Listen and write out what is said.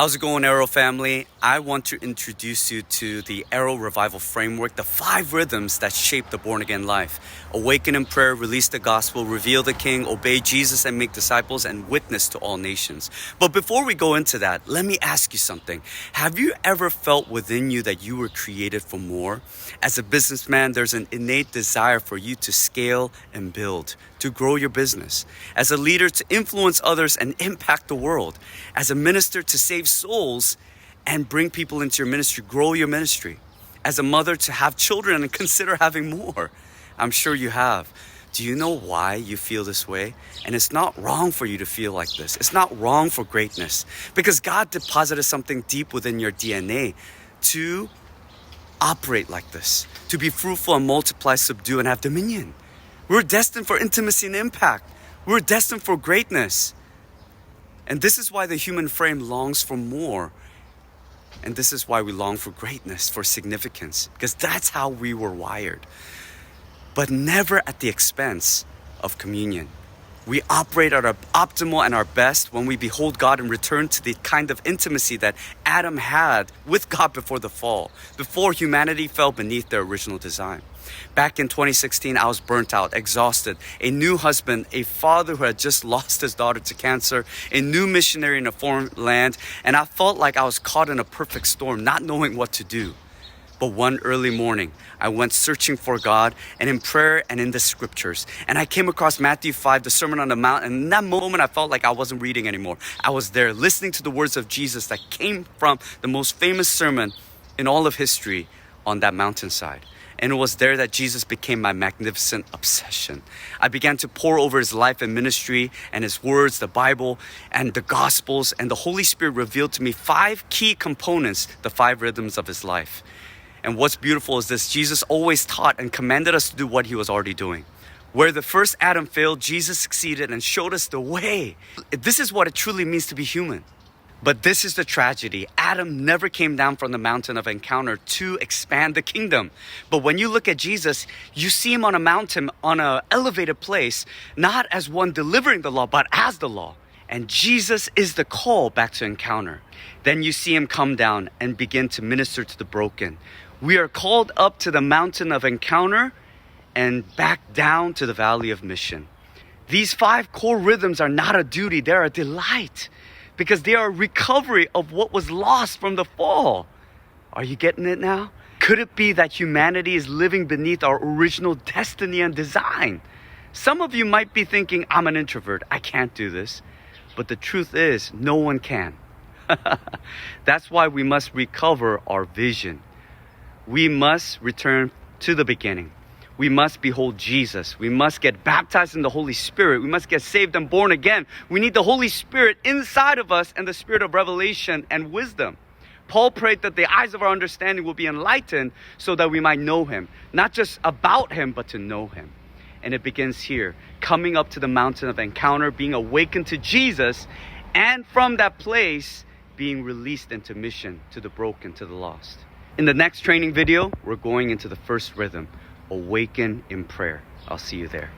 How's it going, Arrow family? I want to introduce you to the Arrow Revival Framework, the 5 rhythms that shape the born-again life. Awaken in prayer, release the gospel, reveal the King, obey Jesus and make disciples, and witness to all nations. But before we go into that, let me ask you something. Have you ever felt within you that you were created for more? As a businessman, there's an innate desire for you to scale and build, to grow your business. As a leader, to influence others and impact the world. As a minister, to save souls and bring people into your ministry, grow your ministry. As a mother, to have children and consider having more. I'm sure you have. Do you know why you feel this way? And it's not wrong for you to feel like this. It's not wrong for greatness, because God deposited something deep within your DNA to operate like this, to be fruitful and multiply, subdue, and have dominion. We're destined for intimacy and impact. We're destined for greatness. And this is why the human frame longs for more. And this is why we long for greatness, for significance, because that's how we were wired. But never at the expense of communion. We operate at our optimal and our best when we behold God and return to the kind of intimacy that Adam had with God before the fall, before humanity fell beneath their original design. Back in 2016, I was burnt out, exhausted, a new husband, a father who had just lost his daughter to cancer, a new missionary in a foreign land, and I felt like I was caught in a perfect storm, not knowing what to do. But one early morning, I went searching for God and in prayer and in the scriptures. And I came across Matthew 5, the Sermon on the Mount. And in that moment, I felt like I wasn't reading anymore. I was there listening to the words of Jesus that came from the most famous sermon in all of history on that mountainside. And it was there that Jesus became my magnificent obsession. I began to pore over his life and ministry and his words, the Bible and the Gospels. And the Holy Spirit revealed to me 5 key components, the 5 rhythms of his life. And what's beautiful is this: Jesus always taught and commanded us to do what he was already doing. Where the first Adam failed, Jesus succeeded and showed us the way. This is what it truly means to be human. But this is the tragedy. Adam never came down from the mountain of encounter to expand the kingdom. But when you look at Jesus, you see him on a mountain, on an elevated place, not as one delivering the law, but as the law. And Jesus is the call back to encounter. Then you see him come down and begin to minister to the broken. We are called up to the mountain of encounter and back down to the valley of mission. These 5 core rhythms are not a duty, they're a delight, because they are a recovery of what was lost from the fall. Are you getting it now? Could it be that humanity is living beneath our original destiny and design? Some of you might be thinking, I'm an introvert, I can't do this. But the truth is, no one can. That's why we must recover our vision. We must return to the beginning. We must behold Jesus. We must get baptized in the Holy Spirit. We must get saved and born again. We need the Holy Spirit inside of us and the spirit of revelation and wisdom. Paul prayed that the eyes of our understanding will be enlightened so that we might know him. Not just about him, but to know him. And it begins here, coming up to the mountain of encounter, being awakened to Jesus, and from that place, being released into mission to the broken, to the lost. In the next training video, we're going into the first rhythm, awaken in prayer. I'll see you there.